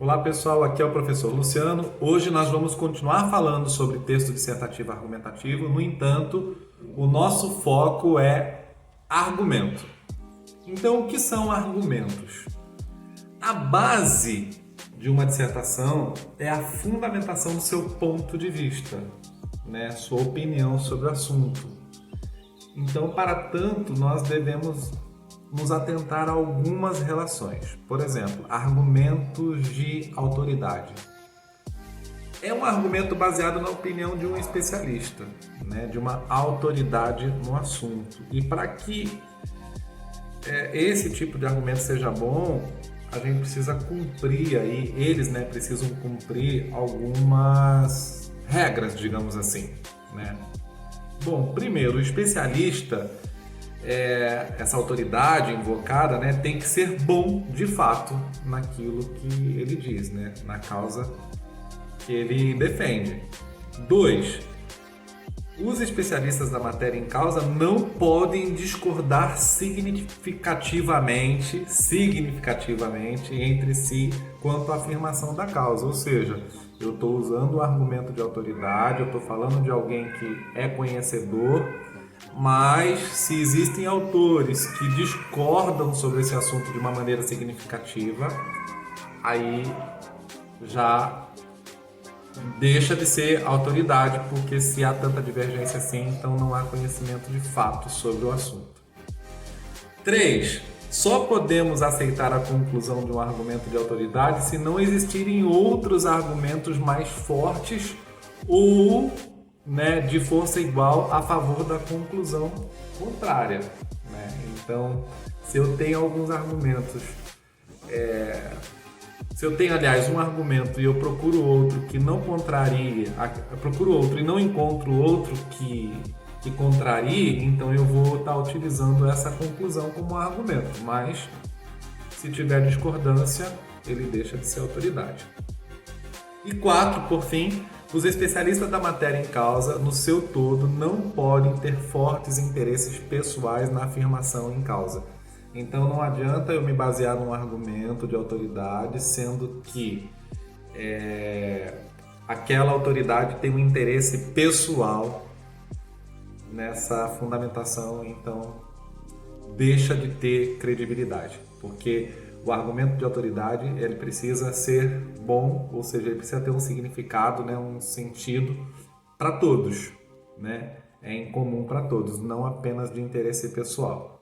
Olá pessoal, aqui é o professor Luciano. Hoje nós vamos continuar falando sobre texto dissertativo argumentativo. No entanto, o nosso foco é argumento. Então, o que são argumentos? A base de uma dissertação é a fundamentação do seu ponto de vista, né? Sua opinião sobre o assunto. Então, para tanto, nós devemos nos atentar a algumas relações. Por exemplo, argumentos de autoridade. É um argumento baseado na opinião de um especialista, né, de uma autoridade no assunto. E para que esse tipo de argumento seja bom, a gente precisa cumprir aí, eles, né, precisam cumprir algumas regras, digamos assim, né? Bom, primeiro, o especialista, essa autoridade invocada, né, tem que ser bom de fato naquilo que ele diz, né, na causa que ele defende. 2. Os especialistas da matéria em causa não podem discordar significativamente entre si quanto à afirmação da causa. Ou seja, eu estou usando o argumento de autoridade, eu estou falando de alguém que é conhecedor, mas se existem autores que discordam sobre esse assunto de uma maneira significativa, aí já deixa de ser autoridade, porque se há tanta divergência assim, então não há conhecimento de fato sobre o assunto. 3. Só podemos aceitar a conclusão de um argumento de autoridade se não existirem outros argumentos mais fortes ou, né, de força igual a favor da conclusão contrária, né? Então, se eu tenho alguns argumentos, se eu tenho, aliás, um argumento e eu procuro outro que não contrarie, eu procuro outro e não encontro outro que contrarie, então eu vou estar utilizando essa conclusão como argumento. Mas, se tiver discordância, ele deixa de ser autoridade. E 4, por fim, os especialistas da matéria em causa, no seu todo, não podem ter fortes interesses pessoais na afirmação em causa. Então não adianta eu me basear num argumento de autoridade, sendo que aquela autoridade tem um interesse pessoal nessa fundamentação, então deixa de ter credibilidade, porque o argumento de autoridade ele precisa ser bom, ou seja, ele precisa ter um significado, né, um sentido para todos, né? É em comum para todos, não apenas de interesse pessoal.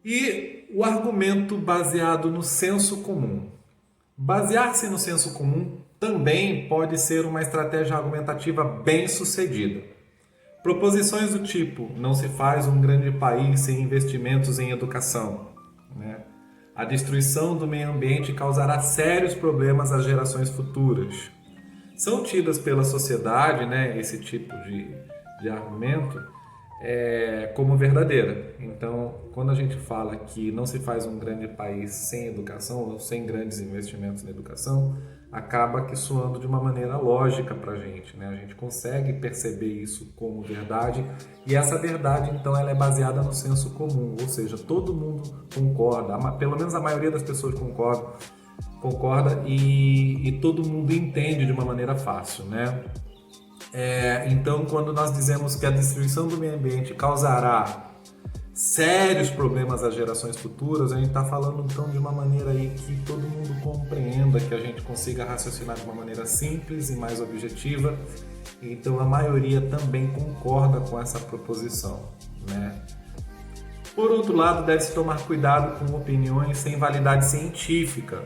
E o argumento baseado no senso comum. Basear-se no senso comum também pode ser uma estratégia argumentativa bem-sucedida. Proposições do tipo: não se faz um grande país sem investimentos em educação, né? A destruição do meio ambiente causará sérios problemas às gerações futuras. São tidas pela sociedade, né, esse tipo de argumento como verdadeira. Então, quando a gente fala que não se faz um grande país sem educação ou sem grandes investimentos na educação, acaba que soando de uma maneira lógica para a gente, né? A gente consegue perceber isso como verdade e essa verdade, então, ela é baseada no senso comum, ou seja, todo mundo concorda, pelo menos a maioria das pessoas concorda e todo mundo entende de uma maneira fácil, né? Então, quando nós dizemos que a destruição do meio ambiente causará sérios problemas às gerações futuras, a gente está falando então de uma maneira aí que todo mundo compreenda, que a gente consiga raciocinar de uma maneira simples e mais objetiva. Então, a maioria também concorda com essa proposição, né? Por outro lado, deve-se tomar cuidado com opiniões sem validade científica.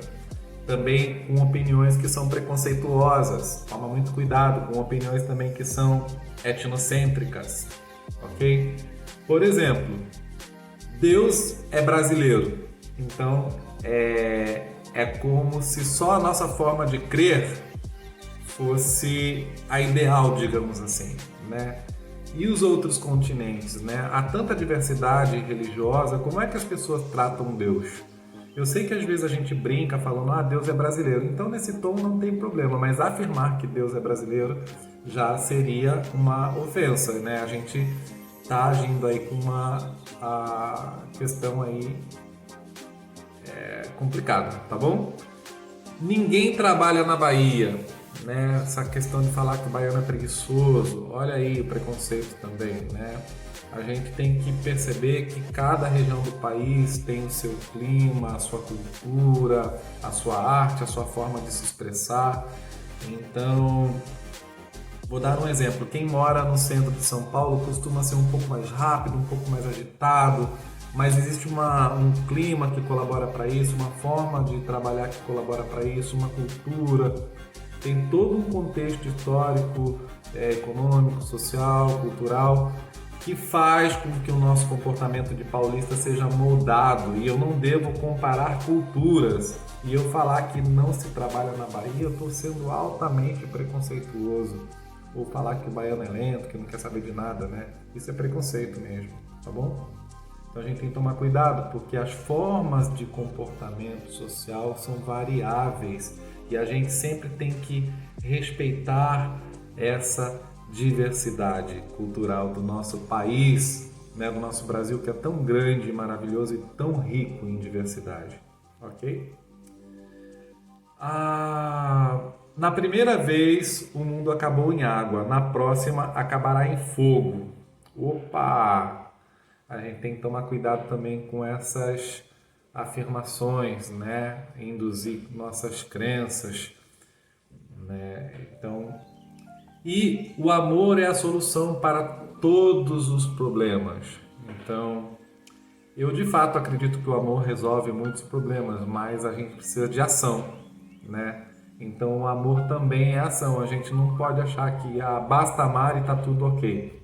Também com opiniões que são preconceituosas. Toma muito cuidado com opiniões também que são etnocêntricas, ok? Por exemplo, Deus é brasileiro. Então, é como se só a nossa forma de crer fosse a ideal, digamos assim, né? E os outros continentes, né? Há tanta diversidade religiosa, como é que as pessoas tratam Deus? Eu sei que às vezes a gente brinca falando, Deus é brasileiro, então nesse tom não tem problema, mas afirmar que Deus é brasileiro já seria uma ofensa, né? A gente está agindo aí com a questão aí complicada, tá bom? Ninguém trabalha na Bahia, né? Essa questão de falar que o baiano é preguiçoso, olha aí o preconceito também, né? A gente tem que perceber que cada região do país tem o seu clima, a sua cultura, a sua arte, a sua forma de se expressar. Então, vou dar um exemplo. Quem mora no centro de São Paulo costuma ser um pouco mais rápido, um pouco mais agitado, mas existe um clima que colabora para isso, uma forma de trabalhar que colabora para isso, uma cultura. Tem todo um contexto histórico, econômico, social, cultural, que faz com que o nosso comportamento de paulista seja moldado. E eu não devo comparar culturas. E eu falar que não se trabalha na Bahia, eu estou sendo altamente preconceituoso. Ou falar que o baiano é lento, que não quer saber de nada, né? Isso é preconceito mesmo, tá bom? Então a gente tem que tomar cuidado, porque as formas de comportamento social são variáveis e a gente sempre tem que respeitar essa diversidade cultural do nosso país, né, do nosso Brasil, que é tão grande, maravilhoso e tão rico em diversidade, ok? Na primeira vez, o mundo acabou em água, na próxima acabará em fogo. Opa! A gente tem que tomar cuidado também com essas afirmações, né? Induzir nossas crenças, né? Então, e o amor é a solução para todos os problemas. Então, eu de fato acredito que o amor resolve muitos problemas, mas a gente precisa de ação, né? Então, o amor também é ação. A gente não pode achar que basta amar e está tudo ok.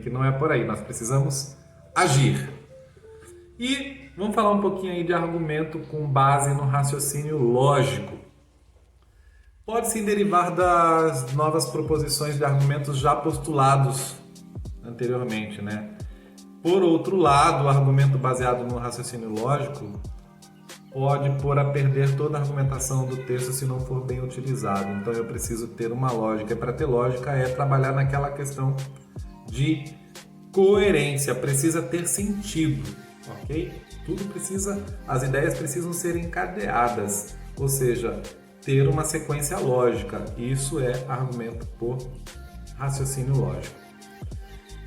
Que não é por aí, nós precisamos agir. E vamos falar um pouquinho aí de argumento com base no raciocínio lógico. Pode se derivar das novas proposições de argumentos já postulados anteriormente, né? Por outro lado, o argumento baseado no raciocínio lógico pode pôr a perder toda a argumentação do texto se não for bem utilizado. Então eu preciso ter uma lógica. E para ter lógica é trabalhar naquela questão de coerência, precisa ter sentido, ok? As ideias precisam ser encadeadas, ou seja, ter uma sequência lógica. Isso é argumento por raciocínio lógico.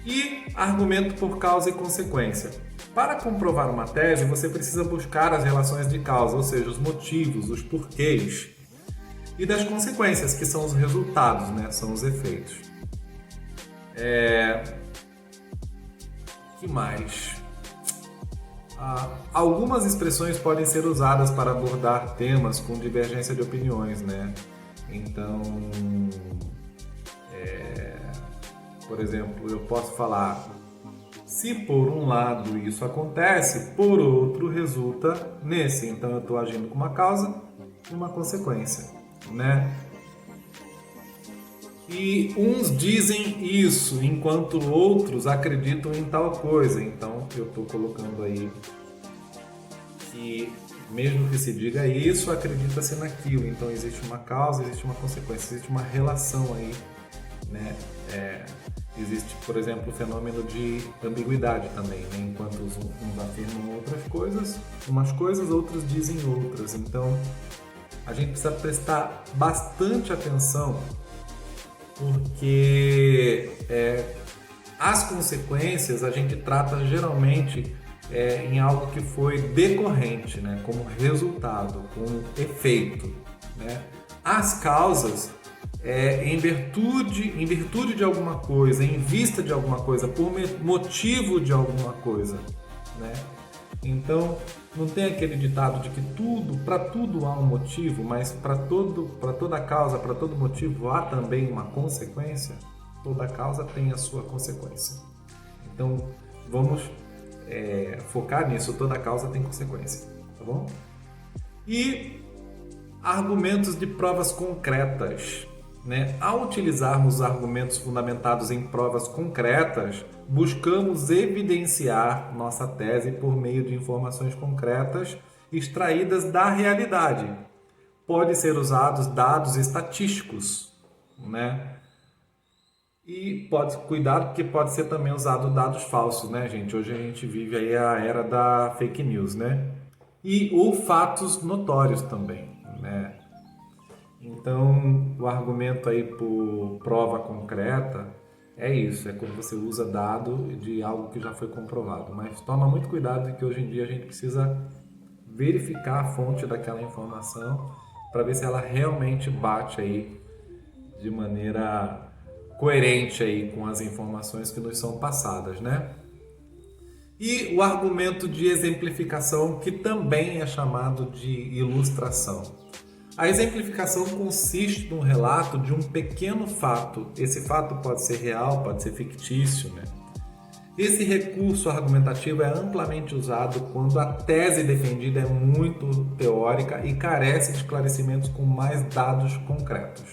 E argumento por causa e consequência. Para comprovar uma tese, você precisa buscar as relações de causa, ou seja, os motivos, os porquês, e das consequências, que são os resultados, né? São os efeitos. Que mais? Algumas expressões podem ser usadas para abordar temas com divergência de opiniões, né? Então, por exemplo, eu posso falar: se por um lado isso acontece, por outro resulta nesse. Então eu estou agindo com uma causa e uma consequência, né? E uns dizem isso, enquanto outros acreditam em tal coisa. Então eu estou colocando aí que mesmo que se diga isso, acredita-se naquilo. Então existe uma causa, existe uma consequência, existe uma relação aí, né? Existe, por exemplo, o fenômeno de ambiguidade também, né? Enquanto uns afirmam umas coisas, outros dizem outras. Então a gente precisa prestar bastante atenção, porque as consequências a gente trata geralmente em algo que foi decorrente, né? Como resultado, como efeito, né? As causas, em virtude de alguma coisa, em vista de alguma coisa, por motivo de alguma coisa, né? Então, não tem aquele ditado de que para tudo há um motivo, mas para toda causa, para todo motivo há também uma consequência. Toda causa tem a sua consequência. Então, vamos focar nisso. Toda causa tem consequência, tá bom? E argumentos de provas concretas, né? Ao utilizarmos argumentos fundamentados em provas concretas, buscamos evidenciar nossa tese por meio de informações concretas extraídas da realidade. Pode ser usados dados estatísticos, né? E cuidado, porque pode ser também usado dados falsos, né, gente? Hoje a gente vive aí a era da fake news, né? Ou fatos notórios também, né? Então, o argumento aí por prova concreta é isso, é quando você usa dado de algo que já foi comprovado. Mas toma muito cuidado que hoje em dia a gente precisa verificar a fonte daquela informação para ver se ela realmente bate aí de maneira coerente aí com as informações que nos são passadas, né? E o argumento de exemplificação, que também é chamado de ilustração. A exemplificação consiste num relato de um pequeno fato. Esse fato pode ser real, pode ser fictício, né? Esse recurso argumentativo é amplamente usado quando a tese defendida é muito teórica e carece de esclarecimentos com mais dados concretos.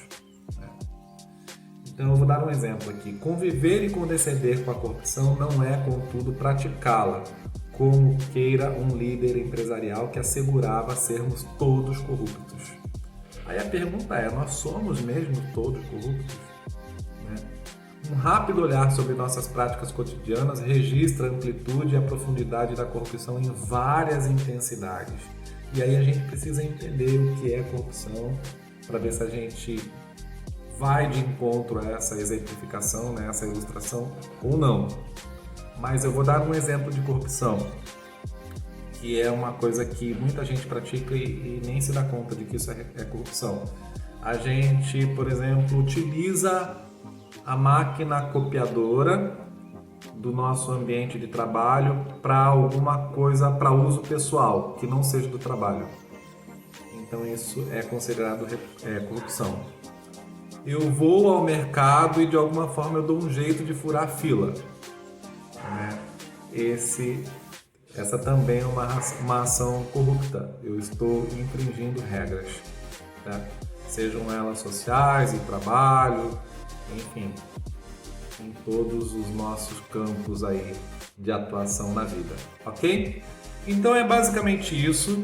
Então eu vou dar um exemplo aqui. Conviver e condescender com a corrupção não é, contudo, praticá-la, como queira um líder empresarial que assegurava sermos todos corruptos. Aí a pergunta é, nós somos mesmo todos corruptos? Né? Um rápido olhar sobre nossas práticas cotidianas registra a amplitude e a profundidade da corrupção em várias intensidades. E aí a gente precisa entender o que é corrupção para ver se a gente vai de encontro a essa exemplificação, né, essa ilustração ou não. Mas eu vou dar um exemplo de corrupção, que é uma coisa que muita gente pratica e nem se dá conta de que isso é corrupção. A gente, por exemplo, utiliza a máquina copiadora do nosso ambiente de trabalho para alguma coisa, para uso pessoal, que não seja do trabalho. Então isso é considerado corrupção. Eu vou ao mercado e de alguma forma eu dou um jeito de furar a fila. Né? Essa também é uma ação corrupta. Eu estou infringindo regras, né? Sejam elas sociais, e trabalho, enfim, em todos os nossos campos aí de atuação na vida, ok? Então é basicamente isso.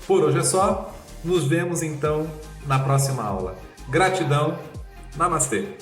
Por hoje é só. Nos vemos então na próxima aula. Gratidão. Namastê.